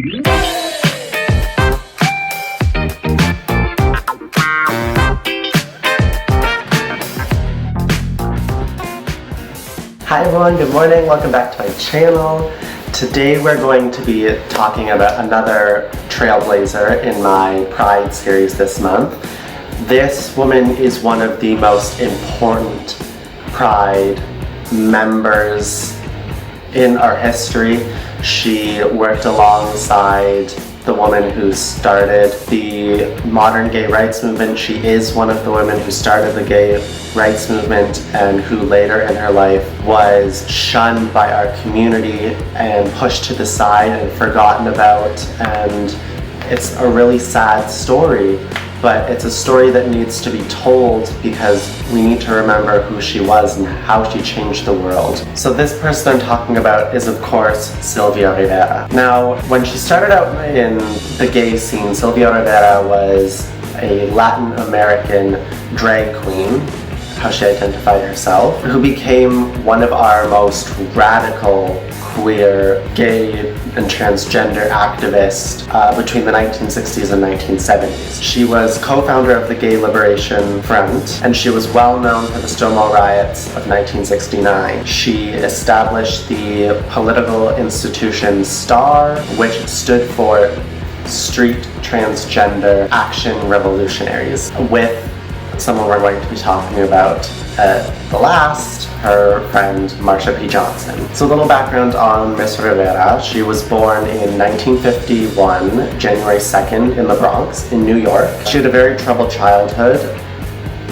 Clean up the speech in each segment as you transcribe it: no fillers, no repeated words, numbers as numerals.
Hi everyone, good morning, welcome back to my channel. Today we're going to be talking about another trailblazer in my Pride series this month. This woman is one of the most important Pride members in our history. She worked alongside the woman who started the modern gay rights movement. She is one of the women who started the gay rights movement and who later in her life was shunned by our community and pushed to the side and forgotten about. And it's a really sad story, but it's a story that needs to be told because we need to remember who she was and how she changed the world. So this person I'm talking about is, of course, Sylvia Rivera. Now, when she started out in the gay scene, Sylvia Rivera was a Latin American drag queen, how she identified herself, who became one of our most radical queer, gay, and transgender activists between the 1960s and 1970s. She was co-founder of the Gay Liberation Front, and she was well known for the Stonewall Riots of 1969. She established the political institution STAR, which stood for Street Transgender Action Revolutionaries, with someone we're going to be talking about at the last, her friend Marsha P. Johnson. So a little background on Miss Rivera. She was born in 1951, January 2nd, in the Bronx, in New York. She had a very troubled childhood,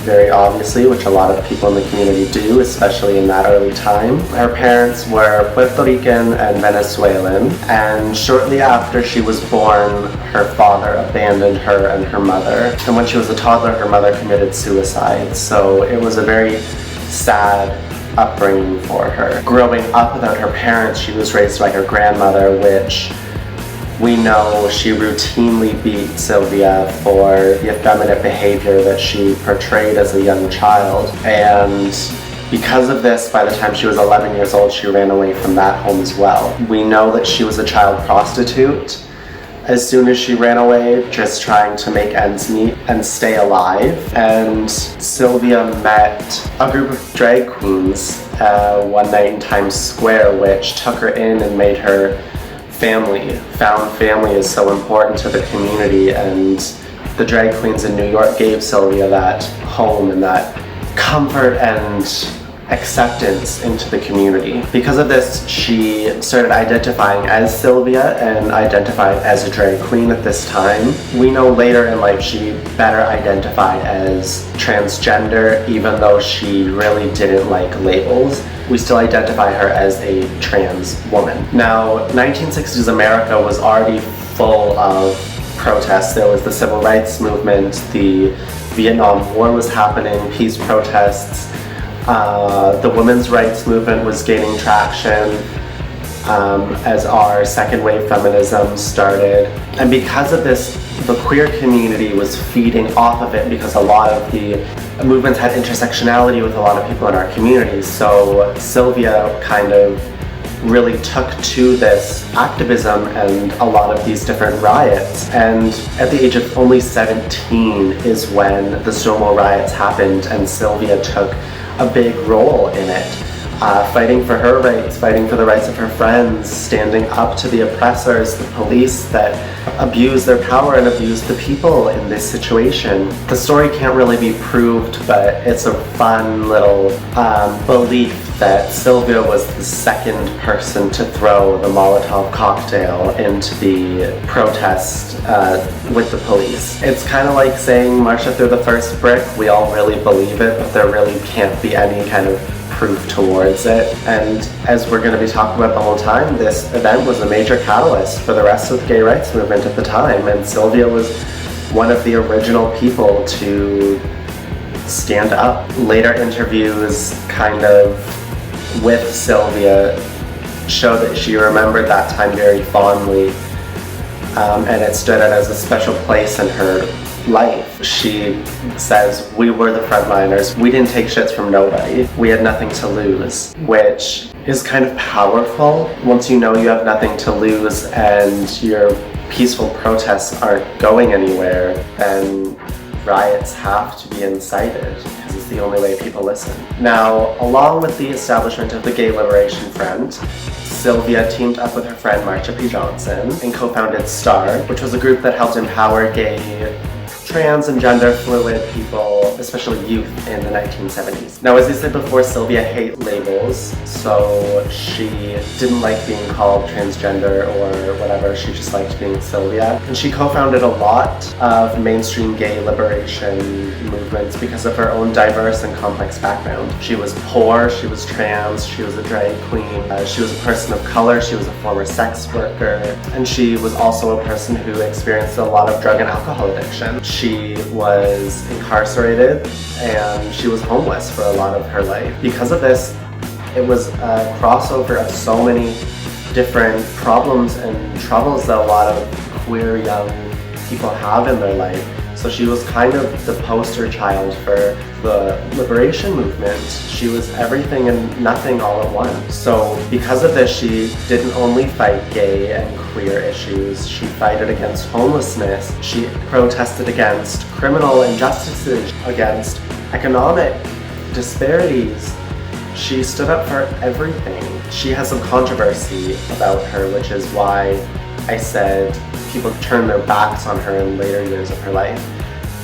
very obviously, which a lot of people in the community do, especially in that early time. Her parents were Puerto Rican and Venezuelan, and shortly after she was born, her father abandoned her and her mother. And when she was a toddler, her mother committed suicide. So it was a very sad upbringing for her. Growing up without her parents, she was raised by her grandmother, which we know she routinely beat Sylvia for the effeminate behavior that she portrayed as a young child. And because of this, by the time she was 11 years old, she ran away from that home as well. We know that she was a child prostitute as soon as she ran away, just trying to make ends meet and stay alive. And Sylvia met a group of drag queens one night in Times Square, which took her in and made her family. Found family is so important to the community, and the drag queens in New York gave Sylvia that home and that comfort and acceptance into the community. Because of this, she started identifying as Sylvia and identified as a drag queen at this time. We know later in life she better identified as transgender, even though she really didn't like labels. We still identify her as a trans woman. Now, 1960s America was already full of protests. There was the civil rights movement, the Vietnam War was happening, peace protests, the women's rights movement was gaining traction as our second wave feminism started. And because of this, the queer community was feeding off of it because a lot of the movements had intersectionality with a lot of people in our community. So Sylvia kind of really took to this activism and a lot of these different riots. And at the age of only 17 is when the Stonewall riots happened, and Sylvia took a big role in it, fighting for her rights, fighting for the rights of her friends, standing up to the oppressors, the police that abuse their power and abuse the people in this situation. The story can't really be proved, but it's a fun little belief that Sylvia was the second person to throw the Molotov cocktail into the protest with the police. It's kind of like saying Marsha threw the first brick. We all really believe it, but there really can't be any kind of proof towards it. And as we're going to be talking about the whole time, this event was a major catalyst for the rest of the gay rights movement at the time, and Sylvia was one of the original people to stand up. Later interviews kind of with Sylvia show that she remembered that time very fondly, and it stood out as a special place in her life. She says, we were the frontliners. We didn't take shits from nobody. We had nothing to lose, which is kind of powerful. Once you know you have nothing to lose and your peaceful protests aren't going anywhere, then riots have to be incited because it's the only way people listen. Now, along with the establishment of the Gay Liberation Front, Sylvia teamed up with her friend Marsha P. Johnson and co-founded STAR, which was a group that helped empower gay, trans, and gender fluid people, especially youth, in the 1970s. Now, as I said before, Sylvia hated labels, so she didn't like being called transgender or whatever. She just liked being Sylvia. And she co-founded a lot of mainstream gay liberation movements because of her own diverse and complex background. She was poor, she was trans, she was a drag queen, she was a person of color, she was a former sex worker, and she was also a person who experienced a lot of drug and alcohol addiction. She was incarcerated and she was homeless for a lot of her life. Because of this, it was a crossover of so many different problems and troubles that a lot of queer young people have in their life. So she was kind of the poster child for the liberation movement. She was everything and nothing all at once. So because of this, she didn't only fight gay and queer issues, she fought against homelessness, she protested against criminal injustices, against economic disparities. She stood up for everything. She has some controversy about her, which is why I said people turned their backs on her in later years of her life.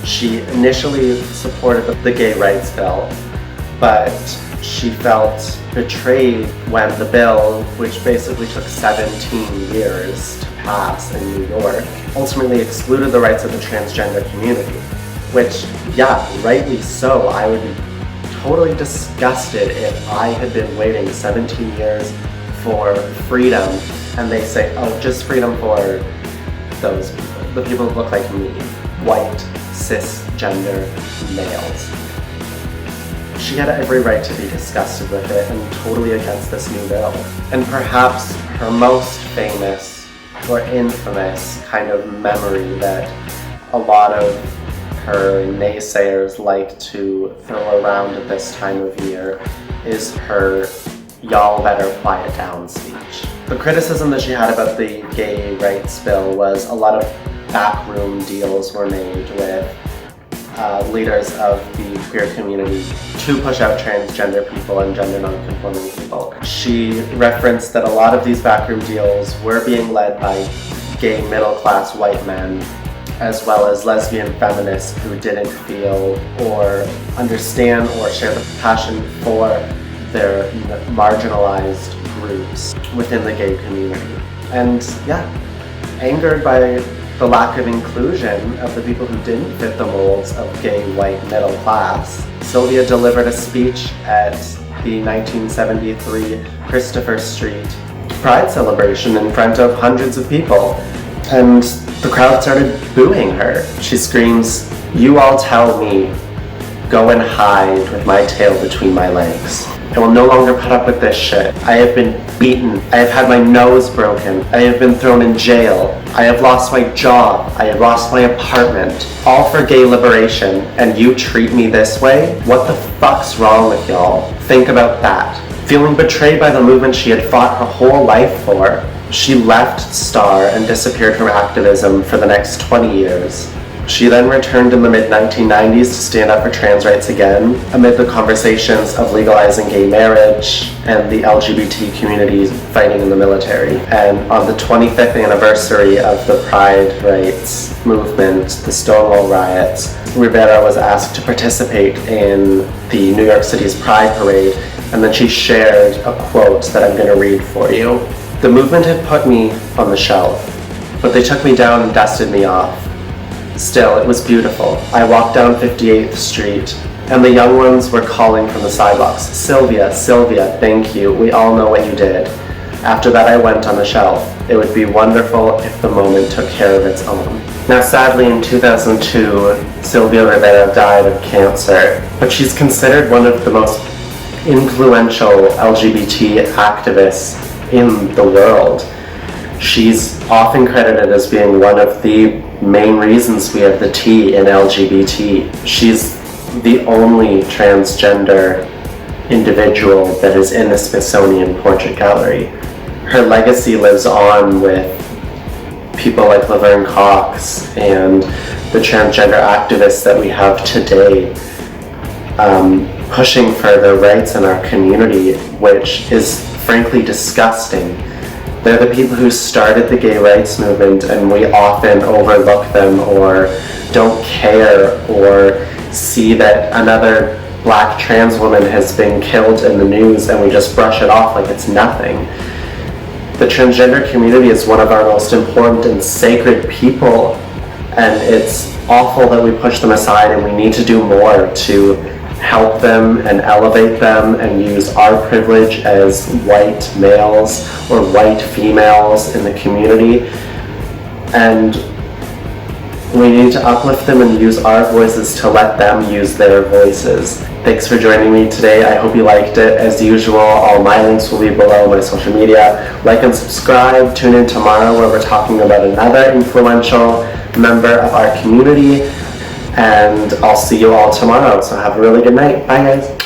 She initially supported the gay rights bill, but she felt betrayed when the bill, which basically took 17 years to pass in New York, ultimately excluded the rights of the transgender community, which, yeah, rightly so. I would be totally disgusted if I had been waiting 17 years for freedom and they say, oh, just freedom for those people, the people who look like me, white, cisgender males. She had every right to be disgusted with it and totally against this new bill. And perhaps her most famous or infamous kind of memory that a lot of her naysayers like to throw around at this time of year is her "y'all better quiet down" speech. The criticism that she had about the gay rights bill was a lot of backroom deals were made with leaders of the queer community to push out transgender people and gender non-conforming people. She referenced that a lot of these backroom deals were being led by gay middle-class white men, as well as lesbian feminists who didn't feel or understand or share the passion for their marginalized groups within the gay community. And yeah, angered by the lack of inclusion of the people who didn't fit the molds of gay white middle class, Sylvia delivered a speech at the 1973 Christopher Street Pride celebration in front of hundreds of people. And the crowd started booing her. She screams, "You all tell me, go and hide with my tail between my legs. I will no longer put up with this shit. I have been beaten. I have had my nose broken. I have been thrown in jail. I have lost my job. I have lost my apartment. All for gay liberation, and you treat me this way? What the fuck's wrong with y'all? Think about that." Feeling betrayed by the movement she had fought her whole life for, she left STAR and disappeared from activism for the next 20 years. She then returned in the mid-1990s to stand up for trans rights again, amid the conversations of legalizing gay marriage and the LGBT community fighting in the military. And on the 25th anniversary of the Pride rights movement, the Stonewall riots, Rivera was asked to participate in the New York City's Pride Parade, and then she shared a quote that I'm going to read for you. "The movement had put me on the shelf, but they took me down and dusted me off. Still, it was beautiful. I walked down 58th Street, and the young ones were calling from the sidewalks, 'Sylvia, Sylvia, thank you. We all know what you did.' After that, I went on the shelf. It would be wonderful if the moment took care of its own." Now, sadly, in 2002, Sylvia Rivera died of cancer, but she's considered one of the most influential LGBT activists in the world. She's often credited as being one of the main reasons we have the T in LGBT. She's the only transgender individual that is in the Smithsonian Portrait Gallery. Her legacy lives on with people like Laverne Cox and the transgender activists that we have today, pushing for their rights in our community, which is frankly disgusting. They're the people who started the gay rights movement, and we often overlook them or don't care or see that another Black trans woman has been killed in the news and we just brush it off like it's nothing. The transgender community is one of our most important and sacred people, and it's awful that we push them aside, and we need to do more to help them and elevate them and use our privilege as white males or white females in the community. And we need to uplift them and use our voices to let them use their voices. Thanks for joining me today. I hope you liked it. As usual, all my links will be below, my social media. Like and subscribe. Tune in tomorrow where we're talking about another influential member of our community. And I'll see you all tomorrow. So have a really good night. Bye, guys.